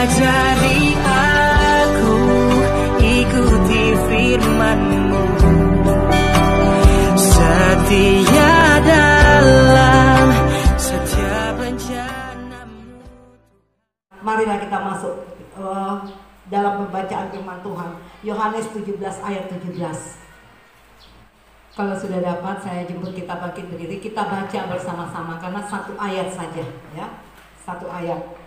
Ajari aku ikuti firman-Mu, setia dalam setiap rencana-Mu. Marilah kita masuk dalam pembacaan firman Tuhan. Yohanes 17 ayat 17. Kalau sudah dapat, saya jemput kita bangkit berdiri. Kita baca bersama-sama karena satu ayat saja, ya. Satu ayat.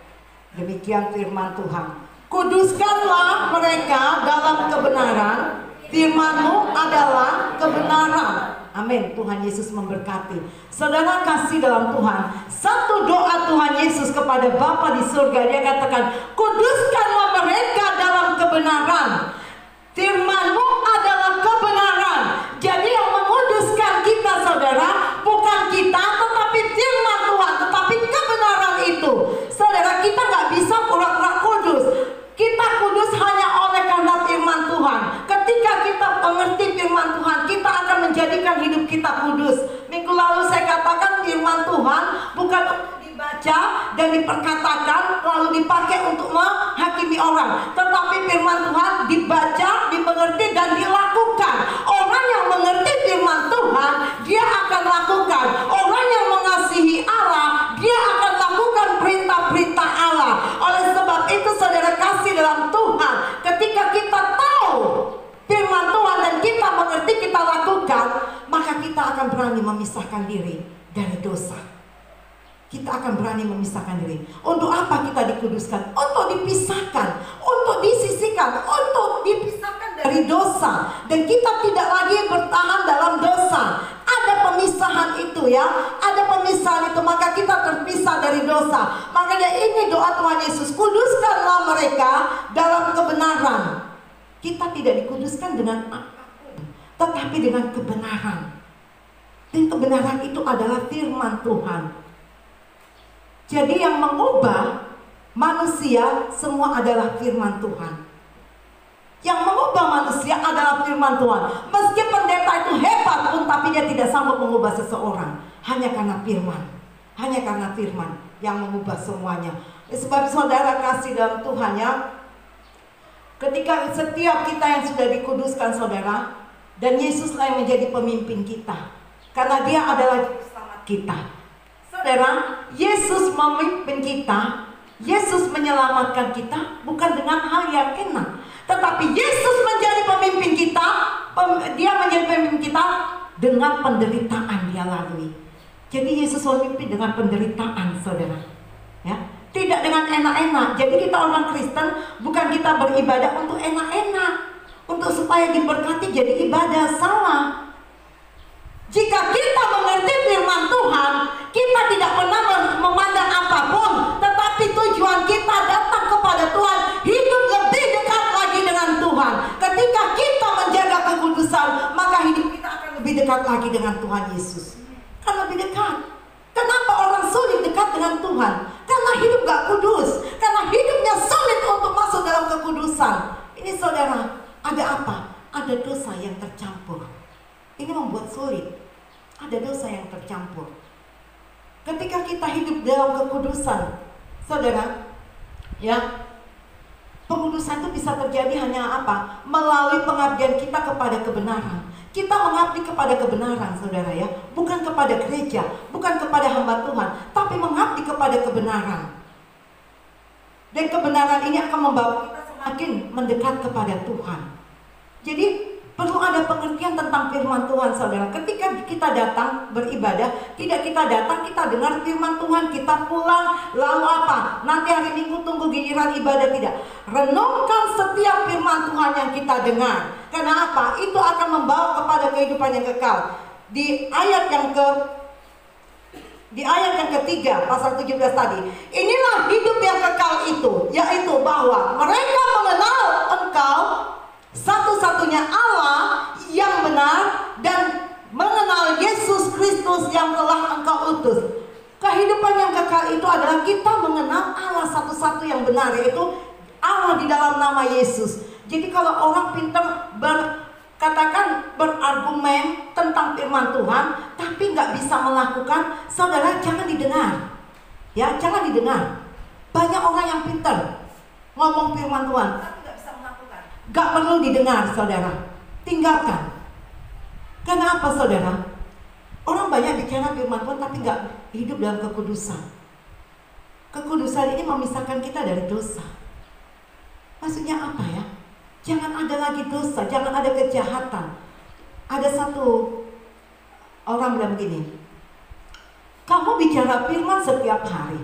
Demikian firman Tuhan. Kuduskanlah mereka dalam kebenaran. Firman-Mu adalah kebenaran. Amin. Tuhan Yesus memberkati. Saudara kasih dalam Tuhan, satu doa Tuhan Yesus kepada Bapa di surga, Dia katakan, kuduskanlah mereka dalam kebenaran. Firman-Mu adalah kebenaran. Jadi yang menguduskan kita, saudara, bukan kita, tetapi firman Tuhan, tetapi kebenaran itu. Saudara, kita nggak bisa pura-pura kudus. Kita kudus hanya oleh karena firman Tuhan. Ketika kita mengerti firman Tuhan, kita akan menjadikan hidup kita kudus. Minggu lalu saya katakan firman Tuhan bukan dibaca dan diperkatakan lalu dipakai untuk menghakimi orang, tetapi firman Tuhan dibaca, dimengerti dan dilakukan. Orang yang mengerti firman Tuhan, dia akan lakukan. Orang yang mengasihi Allah, dia akan lakukan perintah-perintah Allah. Oleh sebab itu, saudara kasih dalam Tuhan, ketika kita tahu firman Tuhan dan kita mengerti, kita lakukan, maka kita akan berani memisahkan diri dari dosa. Kita akan berani memisahkan diri. Untuk apa kita dikuduskan? Untuk dipisahkan, untuk disisihkan, untuk dipisahkan dari dosa. Dan kita tidak lagi bertahan dalam dosa. Ada pemisahan itu, ya. Ada pemisahan itu, maka kita terpisah dari dosa. Makanya ini doa Tuhan Yesus, kuduskanlah mereka dalam kebenaran. Kita tidak dikuduskan dengan apapun, tetapi dengan kebenaran. Dan kebenaran itu adalah firman Tuhan. Jadi yang mengubah manusia semua adalah firman Tuhan. Yang mengubah manusia adalah firman Tuhan. Meski pendeta itu hebat pun, tapi dia tidak sanggup mengubah seseorang. Hanya karena firman. Hanya karena firman yang mengubah semuanya. Sebab saudara kasih dalam Tuhan, ya, ketika setiap kita yang sudah dikuduskan, saudara, dan Yesuslah yang menjadi pemimpin kita, karena Dia adalah juru selamat kita. Saudara, Yesus memimpin kita, Yesus menyelamatkan kita bukan dengan hal yang enak, tetapi Yesus menjadi pemimpin kita, Dia menjadi pemimpin kita dengan penderitaan Dia lalui. Jadi Yesus memimpin dengan penderitaan, saudara, ya, tidak dengan enak-enak. Jadi kita orang Kristen bukan kita beribadah untuk enak-enak, untuk supaya diberkati jadi ibadah, salah. Jika kita mengerti firman Tuhan, kita tidak pernah memandang apapun, tetapi tujuan kita datang kepada Tuhan, hidup lebih dekat lagi dengan Tuhan. Ketika kita menjaga kekudusan, maka hidup kita akan lebih dekat lagi dengan Tuhan Yesus. Kan lebih dekat. Kenapa orang sulit dekat dengan Tuhan? Karena hidup gak kudus, karena hidupnya sulit untuk masuk dalam kekudusan. Ini saudara, ada apa? Ada dosa yang tercampur. Ini membuat sulit. Ada dosa yang tercampur. Ketika kita hidup dalam kekudusan, saudara, ya, pengudusan itu bisa terjadi hanya apa? Melalui pengabdian kita kepada kebenaran. Kita mengabdi kepada kebenaran, saudara, ya, bukan kepada gereja, bukan kepada hamba Tuhan, tapi mengabdi kepada kebenaran. Dan kebenaran ini akan membawa kita semakin mendekat kepada Tuhan. Jadi perlu ada pengertian tentang firman Tuhan, saudara. Ketika kita datang beribadah, tidak kita datang, kita dengar firman Tuhan, kita pulang, lalu apa? Nanti hari Minggu tunggu giliran ibadah, tidak. Renungkan setiap firman Tuhan yang kita dengar. Karena apa? Itu akan membawa kepada kehidupan yang kekal. Di ayat yang ketiga, pasal 17 tadi, inilah hidup yang kekal itu, yaitu bahwa mereka mengenal Engkau satu-satunya Allah yang benar, dan mengenal Yesus Kristus yang telah Engkau utus. Kehidupan yang kekal itu adalah kita mengenal Allah satu-satu yang benar, yaitu Allah di dalam nama Yesus. Jadi kalau orang pintar berargumen tentang firman Tuhan, tapi nggak bisa melakukan, saudara, jangan didengar. Ya, jangan didengar. Banyak orang yang pintar, ngomong firman Tuhan, tapi nggak bisa melakukan. Nggak perlu didengar, saudara. Tinggalkan. Karena apa, saudara? Orang banyak bicara firman Tuhan tapi nggak hidup dalam kekudusan. Kekudusan ini memisahkan kita dari dosa. Maksudnya apa ya? Jangan ada lagi dosa, jangan ada kejahatan. Ada satu orang bilang begini, kamu bicara firman setiap hari,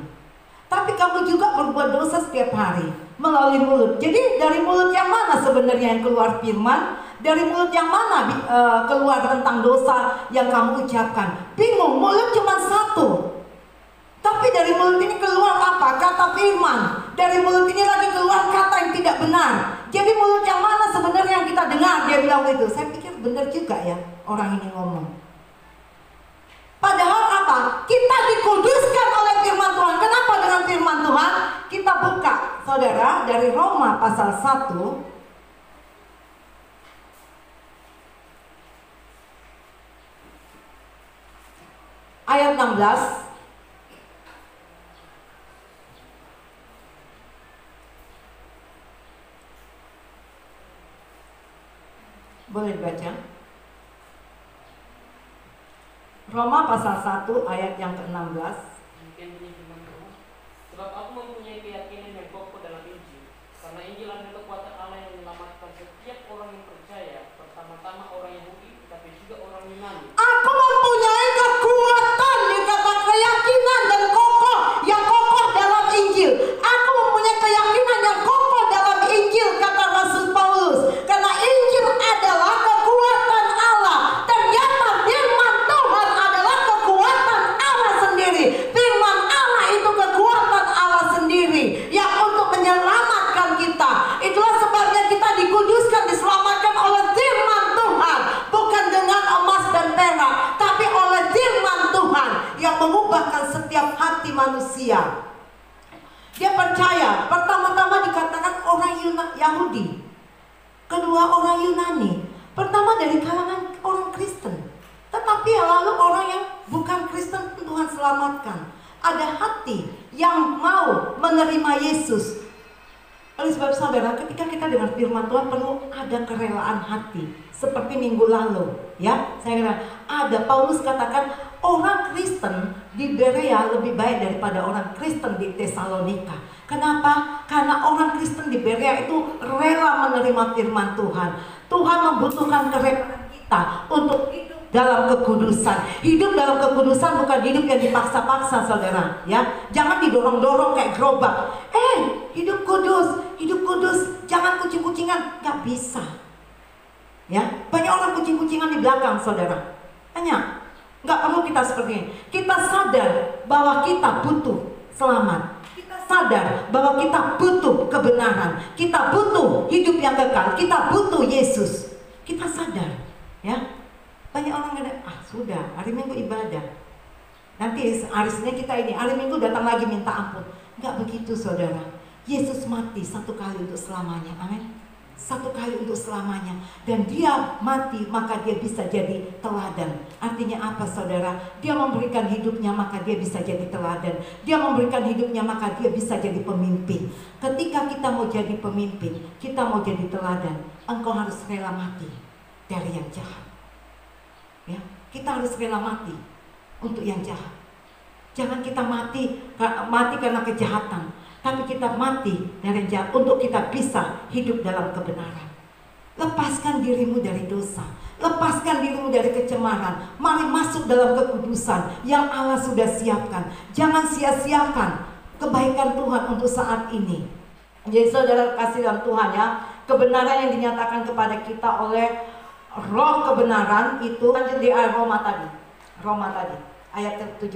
tapi kamu juga berbuat dosa setiap hari melalui mulut. Jadi dari mulut yang mana sebenarnya yang keluar firman? Dari mulut yang mana keluar tentang dosa yang kamu ucapkan? Bingung, mulut cuma satu. Tapi dari mulut ini keluar apa? Kata firman. Dari mulut ini lagi keluar kata yang tidak benar. Jadi mulut yang mana sebenarnya yang kita dengar? Dia bilang begitu. Saya pikir benar juga ya orang ini ngomong. Padahal apa? Kita dikuduskan oleh firman Tuhan. Kenapa dengan firman Tuhan? Kita buka, saudara, dari Roma pasal 1 ayat 16. Boleh dibaca? Roma pasal 1 ayat yang ke-16. Sebab aku mempunyai keyakinan yang kokoh dalam Injil, karena Injil adalah kekuatan Allah yang menyelamatkan setiap orang yang percaya, pertama-tama orang Yahudi, tapi juga orang Yunani. Aku mempunyai kekuatan, dikata keyakinan dan kokoh, yang kokoh dalam Injil. Aku mempunyai keyakinan yang kokoh dalam Injil, kata Rasul Paulus. Karena Injil adalah kekuatan Allah. Ternyata firman Tuhan adalah kekuatan Allah sendiri. Firman Allah itu kekuatan Allah sendiri yang untuk menyelamatkan kita. Itulah sebabnya kita dikuduskan, diselamatkan oleh firman Tuhan, bukan dengan emas dan perak, tapi oleh firman Tuhan yang mengubahkan setiap hati manusia. Dia percaya, pertama-tama dikatakan orang Yahudi, kedua orang Yunani, pertama dari kalangan orang Kristen. Tetapi lalu orang yang bukan Kristen Tuhan selamatkan. Ada hati yang mau menerima Yesus. Oleh sebab saudara, ketika kita dengar firman Tuhan perlu ada kerelaan hati. Seperti minggu lalu, ya, saya kira ada Paulus katakan orang Kristen di Berea lebih baik daripada orang Kristen di Tesalonika. Kenapa? Karena orang Kristen di Berea itu rela menerima firman Tuhan. Tuhan membutuhkan kerelaan kita untuk hidup dalam kekudusan. Hidup dalam kekudusan bukan hidup yang dipaksa-paksa, saudara, ya. Jangan didorong-dorong kayak gerobak. Hidup kudus, jangan kucing-kucingan. Gak bisa. Ya, banyak orang kucing-kucingan di belakang, saudara. Hanya, gak perlu kita seperti ini. Kita sadar bahwa kita butuh selamat. Kita sadar bahwa kita butuh kebenaran. Kita butuh hidup yang kekal. Kita butuh Yesus. Kita sadar, ya. Banyak orang yang sudah hari Minggu ibadah, nanti hari Senin kita ini, hari Minggu datang lagi minta ampun. Enggak begitu, saudara. Yesus mati satu kali untuk selamanya, amin. Satu kali untuk selamanya. Dan dia mati maka dia bisa jadi teladan. Artinya apa, saudara? Dia memberikan hidupnya maka dia bisa jadi teladan. Dia memberikan hidupnya maka dia bisa jadi pemimpin. Ketika kita mau jadi pemimpin, kita mau jadi teladan, engkau harus rela mati dari yang jahat. Ya, kita harus rela mati untuk yang jahat. Jangan kita mati karena kejahatan, tapi kita mati dari yang jahat untuk kita bisa hidup dalam kebenaran. Lepaskan dirimu dari dosa, lepaskan dirimu dari kecemaran. Mari masuk dalam kekudusan yang Allah sudah siapkan. Jangan sia-siakan kebaikan Tuhan untuk saat ini. Jadi saudara kasih dalam Tuhan, ya, kebenaran yang dinyatakan kepada kita oleh Roh kebenaran itu, lanjut di ayat Roma tadi, ayat 17.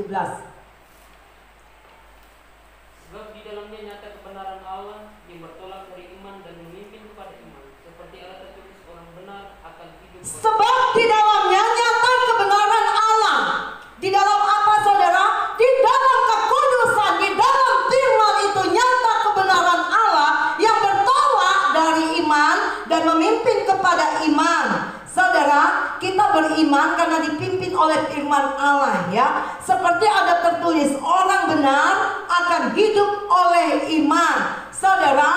Sebab di dalamnya nyata kebenaran Allah yang bertolak dari iman dan memimpin kepada iman, seperti Allah tertulis, orang benar akan hidup. Sebab di dalamnya nyata kebenaran Allah. Di dalam apa, saudara? Di dalam kekudusan, di dalam firman itu nyata kebenaran Allah yang bertolak dari iman dan memimpin kepada iman. Saudara, kita beriman karena dipimpin oleh firman Allah, ya. Seperti ada tertulis, orang benar akan hidup oleh iman. Saudara,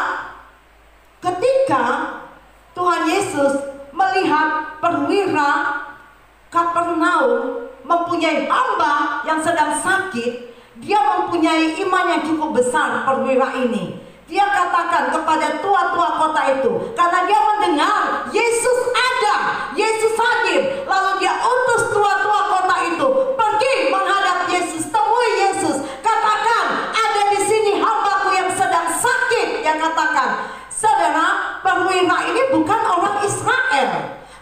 besar perwira ini. Dia katakan kepada tua-tua kota itu, karena dia mendengar Yesus ada, Yesus hadir. Lalu dia utus tua-tua kota itu pergi menghadap Yesus, temui Yesus, katakan ada di sini hambaku yang sedang sakit. Dia katakan, saudara, perwira ini bukan orang Israel,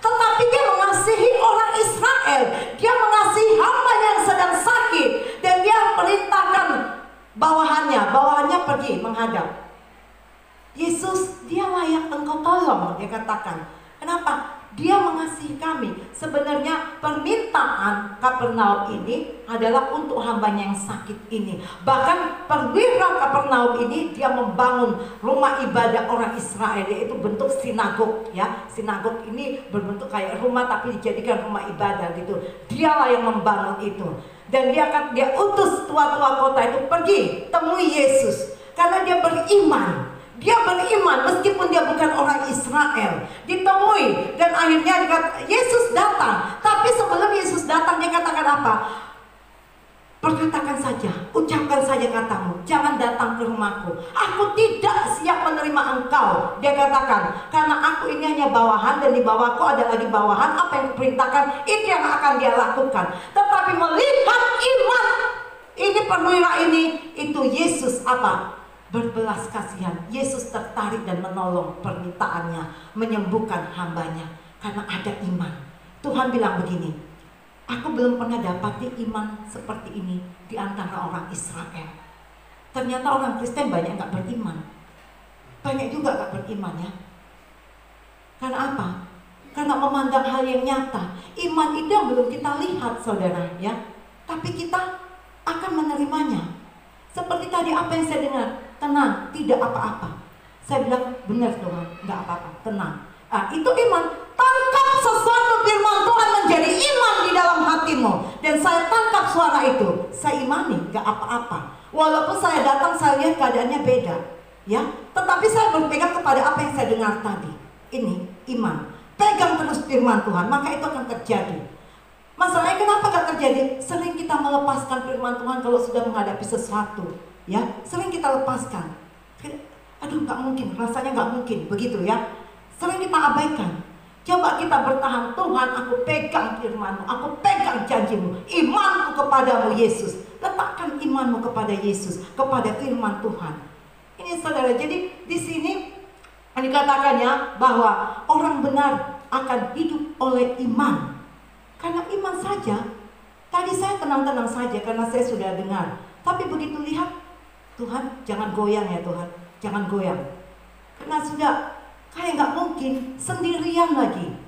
tetapi dia mengasihi orang Israel. Dia mengasihi hambanya yang sedang sakit, dan dia perintahkan bawahannya pergi menghadap Yesus. Dia layak engkau tolong, dia katakan. Kenapa? Dia mengasihi kami. Sebenarnya permintaan Kapernaum ini adalah untuk hambanya yang sakit ini. Bahkan perwira Kapernaum ini dia membangun rumah ibadah orang Israel, yaitu bentuk sinagog ya. Sinagog ini berbentuk kayak rumah tapi dijadikan rumah ibadah gitu. Dialah yang membangun itu. Dan dia utus tua-tua kota itu pergi temui Yesus karena dia beriman. Dia beriman meskipun dia bukan orang Israel. Ditemui dan akhirnya Yesus datang. Tapi sebelum Yesus datang dia katakan apa? Perkatakan saja, ucapkan saja katamu, jangan datang ke rumahku. Aku tidak siap menerima engkau. Dia katakan, karena aku ini hanya bawahan dan di bawahku ada lagi bawahan. Apa yang kuperintahkan itu yang akan dia lakukan. Tetapi melihat iman ini perwira ini, itu Yesus apa? Berbelas kasihan. Yesus tertarik dan menolong permintaannya, menyembuhkan hambanya karena ada iman. Tuhan bilang begini, aku belum pernah dapati iman seperti ini di antara orang Israel. Ternyata orang Kristen banyak gak beriman. Banyak juga gak beriman ya. Karena apa? Karena memandang hal yang nyata. Iman itu yang belum kita lihat saudara ya. Tapi kita akan menerimanya. Seperti tadi apa yang saya dengar, tenang, tidak apa-apa. Saya bilang, benar Tuhan, nggak apa-apa, tenang. Itu iman. Tangkap sesuatu firman Tuhan menjadi iman di dalam hatimu. Dan saya tangkap suara itu, saya imani, nggak apa-apa. Walaupun saya datang, saya lihat keadaannya beda, ya. Tetapi saya berpegang kepada apa yang saya dengar tadi. Ini iman. Pegang terus firman Tuhan, maka itu akan terjadi. Masalahnya kenapa gak terjadi? Sering kita melepaskan firman Tuhan kalau sudah menghadapi sesuatu, ya. Sering kita lepaskan. Aduh, gak mungkin, rasanya gak mungkin, begitu ya. Sering kita abaikan. Coba kita bertahan, Tuhan, aku pegang firman-Mu, aku pegang janji-Mu, imanku kepadamu Yesus. Letakkan imanmu kepada Yesus, kepada firman Tuhan. Ini saudara, jadi di sini dikatakannya bahwa orang benar akan hidup oleh iman. Karena iman saja. Tadi saya tenang-tenang saja karena saya sudah dengar. Tapi begitu lihat, Tuhan jangan goyang ya Tuhan, jangan goyang. Karena sudah kayak gak mungkin, sendirian lagi.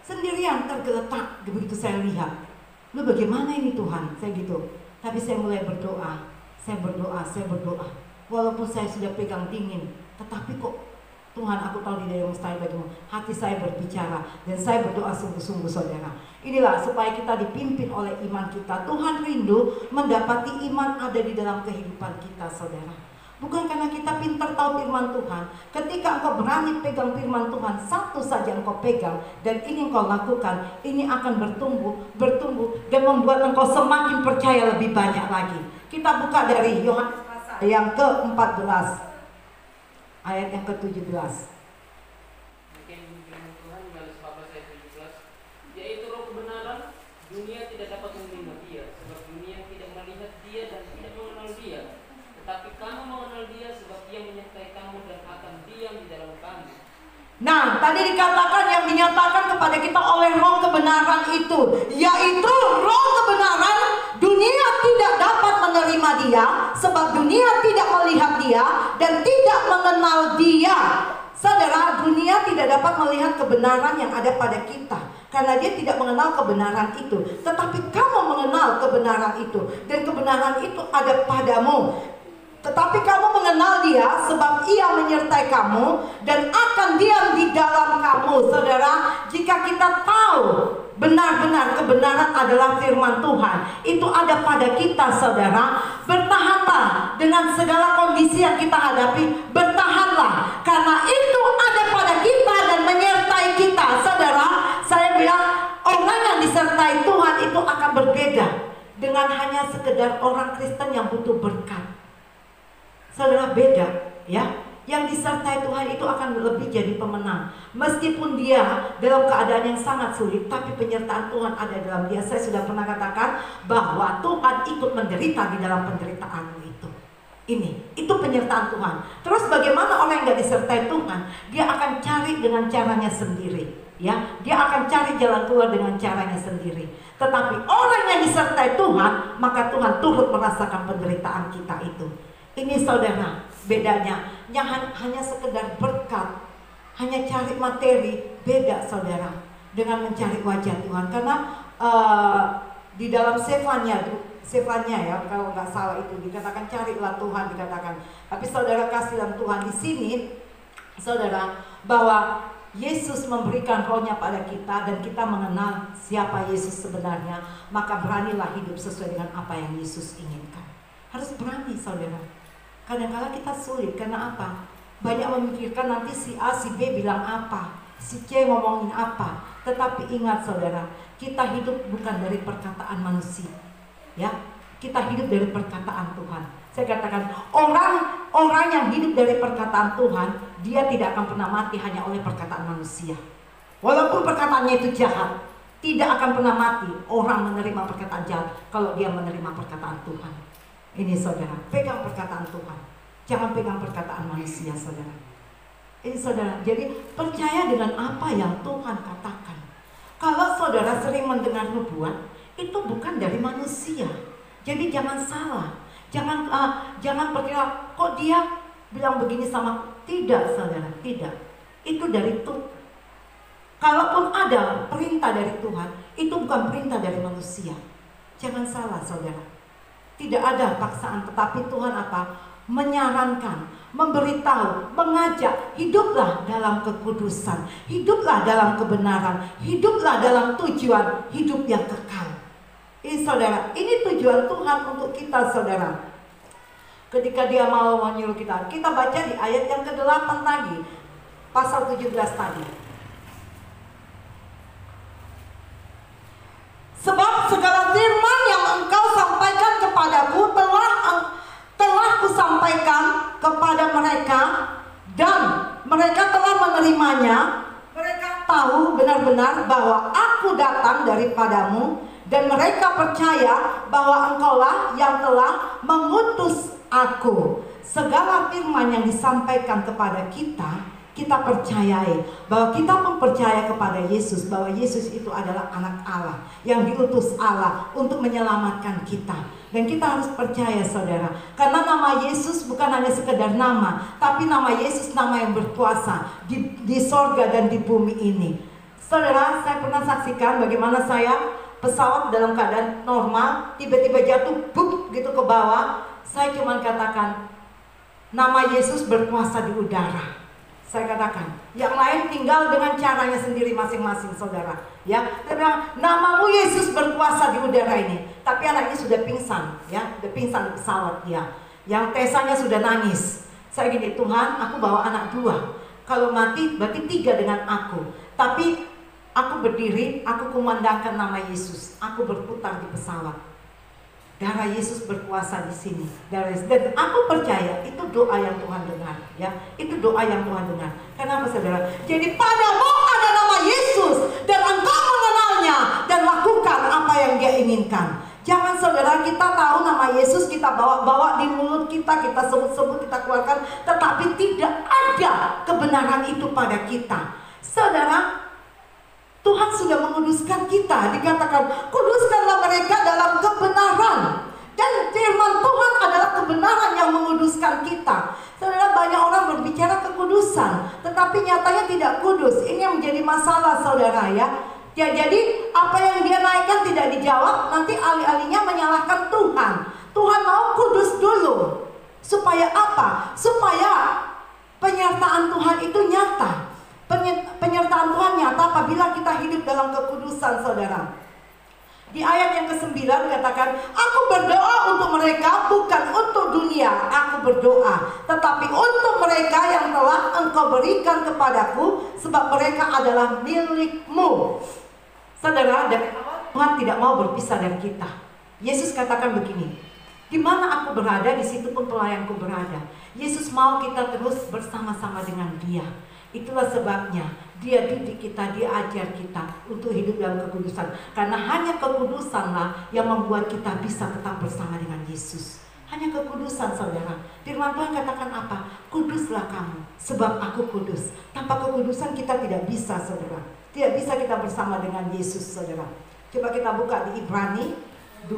Sendirian tergeletak begitu saya lihat. Lu bagaimana ini Tuhan? Saya gitu. Tapi saya mulai berdoa. Saya berdoa. Walaupun saya sudah pegang dingin, tetapi kok Tuhan, aku tahu di dalam mustahil bagimu. Hati saya berbicara dan saya berdoa sungguh-sungguh saudara. Inilah supaya kita dipimpin oleh iman kita. Tuhan rindu mendapati iman ada di dalam kehidupan kita saudara. Bukan karena kita pintar tahu firman Tuhan. Ketika engkau berani pegang firman Tuhan, satu saja engkau pegang dan ini engkau lakukan, ini akan bertumbuh dan membuat engkau semakin percaya lebih banyak lagi. Kita buka dari Yohanes pasal yang ke-14 ayat yang ke-17. Mungkin firman Tuhan Yohanes 14 ayat 17, yaitu roh kebenaran, dunia tidak dapat menerima dia, sebab dunia tidak melihat dia dan tidak mengenal dia. Tetapi kamu mengenal dia, sebab dia menyertai kamu dan akan diam di dalam kamu. Nah, tadi dikatakan yang dinyatakan kepada kita oleh roh kebenaran itu, yaitu roh kebenaran. Dunia tidak dapat menerima dia, sebab dunia tidak melihat dia dan tidak mengenal dia. Saudara, dunia tidak dapat melihat kebenaran yang ada pada kita karena dia tidak mengenal kebenaran itu. Tetapi kamu mengenal kebenaran itu dan kebenaran itu ada padamu. Tetapi kamu mengenal dia sebab ia menyertai kamu dan akan diam di dalam kamu. Saudara, jika kita tahu benar-benar kebenaran adalah firman Tuhan, itu ada pada kita saudara, bertahanlah dengan segala kondisi yang kita hadapi. Bertahanlah karena itu ada pada kita dan menyertai kita. Saudara, saya bilang orang yang disertai Tuhan itu akan berbeda dengan hanya sekedar orang Kristen yang butuh berkat. Saudara, beda ya. Yang disertai Tuhan itu akan lebih jadi pemenang. Meskipun dia dalam keadaan yang sangat sulit, tapi penyertaan Tuhan ada dalam dia. Saya sudah pernah katakan bahwa Tuhan ikut menderita di dalam penderitaanmu itu. Itu penyertaan Tuhan. Terus bagaimana orang yang gak disertai Tuhan? Dia akan cari dengan caranya sendiri. Ya, dia akan cari jalan keluar dengan caranya sendiri. Tetapi orang yang disertai Tuhan, maka Tuhan turut merasakan penderitaan kita itu. Ini saudara, bedanya. Yang hanya sekedar berkat, hanya cari materi, beda saudara dengan mencari wajah Tuhan. Karena di dalam Sefanya ya, kalau nggak salah itu dikatakan carilah Tuhan, dikatakan. Tapi saudara, kasih dalam Tuhan di sini, saudara, bahwa Yesus memberikan rohnya pada kita dan kita mengenal siapa Yesus sebenarnya, maka beranilah hidup sesuai dengan apa yang Yesus inginkan. Harus berani saudara. Kadang-kadang kita sulit, karena apa? Banyak memikirkan nanti si A, si B bilang apa, si C ngomongin apa. Tetapi ingat saudara, kita hidup bukan dari perkataan manusia, ya. Kita hidup dari perkataan Tuhan. Saya katakan, orang yang hidup dari perkataan Tuhan, dia tidak akan pernah mati hanya oleh perkataan manusia. Walaupun perkataannya itu jahat, tidak akan pernah mati orang menerima perkataan jahat kalau dia menerima perkataan Tuhan. Ini saudara, pegang perkataan Tuhan. Jangan pegang perkataan manusia saudara. Ini saudara, jadi percaya dengan apa yang Tuhan katakan. Kalau saudara sering mendengar nubuat, itu bukan dari manusia. Jadi jangan salah. Jangan perkira kok dia bilang begini sama. Tidak saudara, tidak. Itu dari Tuhan. Kalaupun ada perintah dari Tuhan, itu bukan perintah dari manusia. Jangan salah saudara. Tidak ada paksaan, tetapi Tuhan apa? Menyarankan, memberitahu, mengajak, hiduplah dalam kekudusan, hiduplah dalam kebenaran, hiduplah dalam tujuan hidup yang kekal. Ini saudara, ini tujuan Tuhan untuk kita saudara. Ketika dia mau menyuruh kita baca di ayat yang ke-8 tadi, pasal 17 tadi. Sebab segala firman yang engkau sampaikan kepadaku telah kusampaikan kepada mereka, dan mereka telah menerimanya. Mereka tahu benar-benar bahwa aku datang daripadamu, dan mereka percaya bahwa engkaulah yang telah mengutus aku. Segala firman yang disampaikan kepada kita percayai, bahwa kita pun percaya kepada Yesus, bahwa Yesus itu adalah anak Allah yang diutus Allah untuk menyelamatkan kita. Dan kita harus percaya saudara, karena nama Yesus bukan hanya sekedar nama, tapi nama Yesus nama yang berkuasa di sorga dan di bumi ini. Saudara, saya pernah saksikan bagaimana pesawat dalam keadaan normal tiba-tiba jatuh buk gitu ke bawah. Saya cuma katakan, nama Yesus berkuasa di udara. Saya katakan, yang lain tinggal dengan caranya sendiri masing-masing saudara. Ya, saya bilang, namamu Yesus berkuasa di udara ini. Tapi anak ini sudah pingsan, ya, sudah pingsan di pesawat dia. Yang Tesanya sudah nangis. Saya gini, Tuhan, aku bawa anak 2. Kalau mati berarti 3 dengan aku. Tapi aku berdiri, aku kumandangkan nama Yesus. Aku berputar di pesawat. Darah Yesus berkuasa di sini. Dan aku percaya itu doa yang Tuhan dengar, ya. Itu doa yang Tuhan dengar. Kenapa saudara? Jadi padamu ada nama Yesus dan engkau mengenalnya dan lakukan apa yang dia inginkan. Jangan saudara, kita tahu nama Yesus, kita bawa di mulut kita sebut-sebut, kita keluarkan, tetapi tidak ada kebenaran itu pada kita. Saudara, Tuhan sudah menguduskan kita. Dikatakan, kuduskanlah mereka dalam kebenaran. Dan firman Tuhan adalah kebenaran yang menguduskan kita. Saudara, banyak orang berbicara kekudusan, tetapi nyatanya tidak kudus. Ini yang menjadi masalah saudara, ya. Ya, jadi apa yang dia naikkan tidak dijawab, nanti alih-alihnya menyalahkan Tuhan. Tuhan mau kudus dulu. Supaya apa? Supaya penyertaan Tuhan itu nyata. Penyertaan Tuhan nyata apabila kita hidup dalam kekudusan saudara. Di ayat yang ke-9 katakan, aku berdoa untuk mereka bukan untuk dunia. Aku berdoa tetapi untuk mereka yang telah engkau berikan kepadaku, sebab mereka adalah milikmu. Saudara, dari awal Tuhan tidak mau berpisah dari kita. Yesus katakan begini, Di mana aku berada, di situ pun pelayanku berada. Yesus mau kita terus bersama-sama dengan Dia. Itulah sebabnya Dia didik kita, Dia ajar kita untuk hidup dalam kekudusan. Karena hanya kekudusanlah yang membuat kita bisa tetap bersama dengan Yesus. Hanya kekudusan, saudara. Firman Tuhan katakan apa? Kuduslah kamu, sebab aku kudus. Tanpa kekudusan kita tidak bisa, saudara. Tidak bisa kita bersama dengan Yesus, saudara. Coba kita buka di Ibrani 2.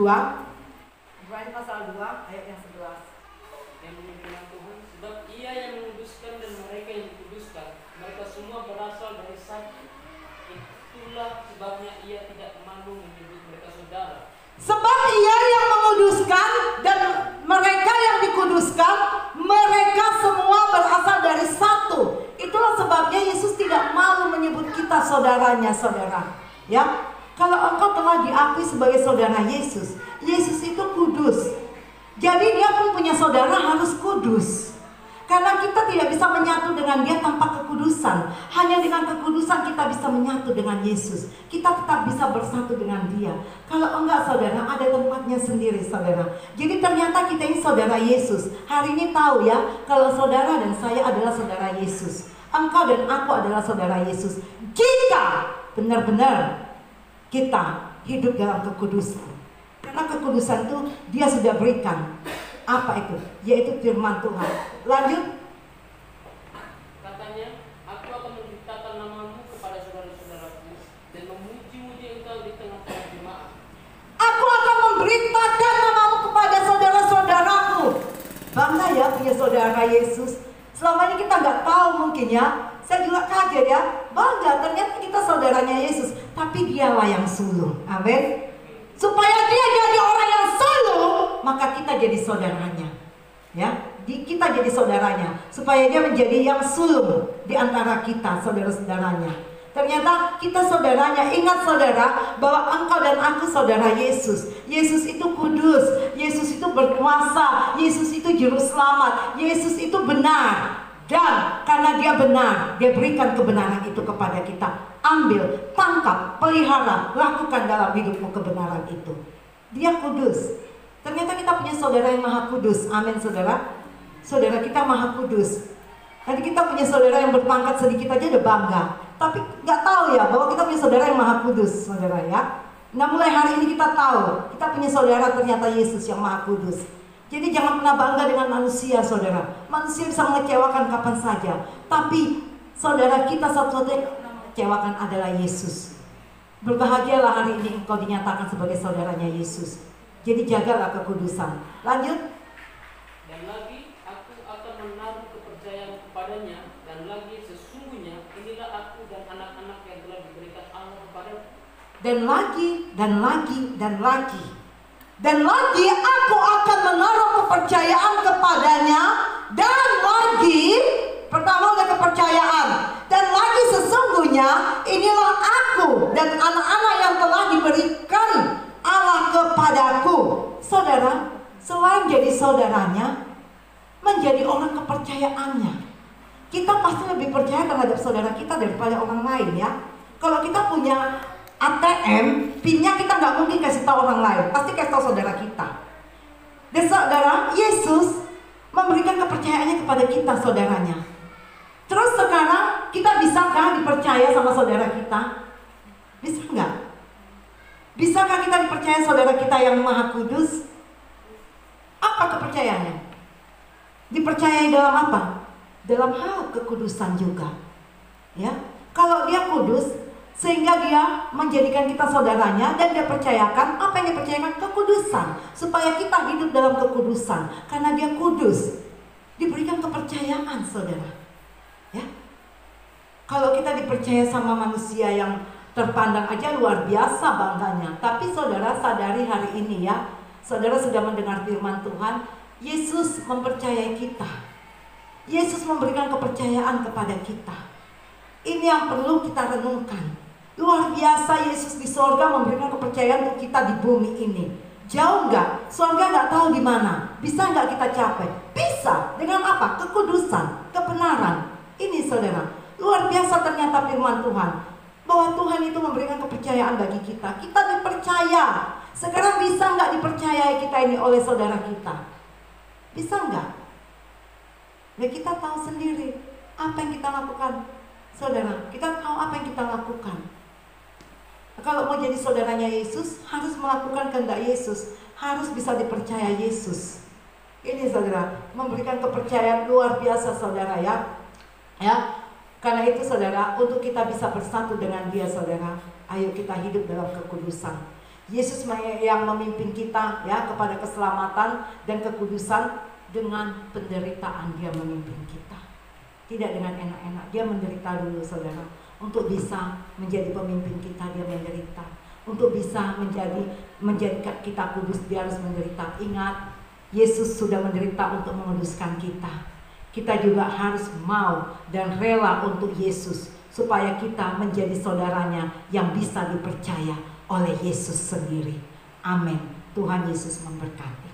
Ibrani pasal 2 ayat yang 11. Yang firman Tuhan, sebab Ia yang menguduskan dan mereka yang dikuduskan, mereka semua berasal dari satu. Itulah sebabnya Ia tidak malu menyebut mereka saudara. Sebab Ia yang menguduskan dan mereka yang dikuduskan, mereka semua berasal dari satu. Itulah sebabnya Yesus tidak malu menyebut kita saudaranya, saudara. Ya, kalau engkau telah diakui sebagai saudara Yesus, Yesus itu kudus. Jadi Dia pun punya saudara harus kudus. Karena kita tidak bisa menyatu dengan Dia tanpa kekudusan. Hanya dengan kekudusan kita bisa menyatu dengan Yesus. Kita tetap bisa bersatu dengan Dia. Kalau enggak, saudara, ada tempatnya sendiri, saudara. Jadi ternyata kita ini saudara Yesus. Hari ini tahu ya, kalau saudara dan saya adalah saudara Yesus. Engkau dan aku adalah saudara Yesus. Jika benar-benar kita hidup dalam kekudusan. Karena kekudusan itu Dia sudah berikan. Apa itu? Yaitu firman Tuhan. Lanjut. Katanya, aku akan memberitakan namamu kepada saudara-saudaraku dan memuji-muji engkau di tengah-tengah jemaat. Aku akan memberitakan namamu kepada saudara-saudaraku. Bangga ya punya saudara Yesus. Selama ini kita nggak tahu mungkin ya. Saya juga kaget ya. Bangga ternyata kita saudaranya Yesus. Tapi Dialah yang sulung. Amin. Supaya Dia jadi orang yang sulung, maka kita jadi saudaranya. Ya, kita jadi saudaranya. Supaya Dia menjadi yang sulung di antara kita, saudara-saudaranya. Ternyata kita saudaranya. Ingat saudara, bahwa engkau dan aku saudara Yesus. Yesus itu kudus, Yesus itu berkuasa, Yesus itu juru selamat, Yesus itu benar. Dan karena Dia benar, Dia berikan kebenaran itu kepada kita. Ambil, tangkap, pelihara, lakukan dalam hidupmu kebenaran itu. Dia kudus. Ternyata kita punya saudara yang maha kudus. Amin, saudara. Saudara kita maha kudus. Nanti kita punya saudara yang berpangkat sedikit aja udah bangga. Tapi nggak tahu ya bahwa kita punya saudara yang maha kudus, saudara ya. Nah, mulai hari ini kita tahu kita punya saudara ternyata Yesus yang maha kudus. Jadi jangan pernah bangga dengan manusia, saudara. Manusia bisa mengecewakan kapan saja. Tapi saudara kita satu-satunya yang mengecewakan adalah Yesus. Berbahagialah hari ini engkau dinyatakan sebagai saudaranya Yesus. Jadi jagalah kekudusan. Lanjut. Dan lagi aku akan menaruh kepercayaan kepadanya, dan lagi sesungguhnya inilah aku dan anak-anak yang telah diberikan Allah kepadaku. Dan lagi, dan lagi, dan lagi. Dan lagi aku akan menaruh kepercayaan kepadanya. Dan lagi, pertama udah kepercayaan. Dan lagi sesungguhnya inilah aku dan anak-anak yang telah diberikan Allah kepadaku. Saudara, selain jadi saudaranya, menjadi orang kepercayaannya. Kita pasti lebih percaya terhadap saudara kita daripada orang lain ya. Kalau kita punya ATM, PIN-nya kita nggak mungkin kasih tahu orang lain, pasti kasih tahu saudara kita. Dan saudara, Yesus memberikan kepercayaannya kepada kita, saudaranya. Terus sekarang kita bisakah dipercaya sama saudara kita? Bisa nggak? Bisakah kita dipercaya saudara kita yang maha kudus? Apa kepercayaannya? Dipercayai dalam apa? Dalam hal kekudusan juga. Ya, kalau Dia kudus, sehingga Dia menjadikan kita saudaranya dan Dia percayakan apa yang dipercayakan kekudusan, supaya kita hidup dalam kekudusan. Karena Dia kudus, diberikan kepercayaan, saudara. Ya, kalau kita dipercaya sama manusia yang terpandang aja luar biasa bangganya. Tapi saudara sadari hari ini ya, saudara sudah mendengar firman Tuhan, Yesus mempercayai kita. Yesus memberikan kepercayaan kepada kita. Ini yang perlu kita renungkan. Luar biasa Yesus di sorga memberikan kepercayaan untuk kita di bumi ini. Jauh nggak? Sorga nggak tahu di mana. Bisa nggak kita capai? Bisa. Dengan apa? Kekudusan, kebenaran. Ini saudara, luar biasa ternyata firman Tuhan. Bahwa Tuhan itu memberikan kepercayaan bagi kita. Kita dipercaya. Sekarang bisa nggak dipercayai kita ini oleh saudara kita? Bisa nggak? Ya kita tahu sendiri apa yang kita lakukan, saudara. Kita tahu apa yang kita lakukan. Kalau mau jadi saudaranya Yesus, harus melakukan kehendak Yesus, harus bisa dipercaya Yesus. Ini saudara, memberikan kepercayaan luar biasa saudara ya. Ya, karena itu saudara, untuk kita bisa bersatu dengan Dia saudara, ayo kita hidup dalam kekudusan. Yesus yang memimpin kita ya kepada keselamatan dan kekudusan, dengan penderitaan Dia memimpin kita. Tidak dengan enak-enak, Dia menderita dulu saudara. Untuk bisa menjadi pemimpin kita, Dia menderita. Untuk bisa menjadikan kita kudus, Dia harus menderita. Ingat, Yesus sudah menderita untuk menguduskan kita. Kita juga harus mau dan rela untuk Yesus, supaya kita menjadi saudaranya yang bisa dipercaya oleh Yesus sendiri. Amin. Tuhan Yesus memberkati.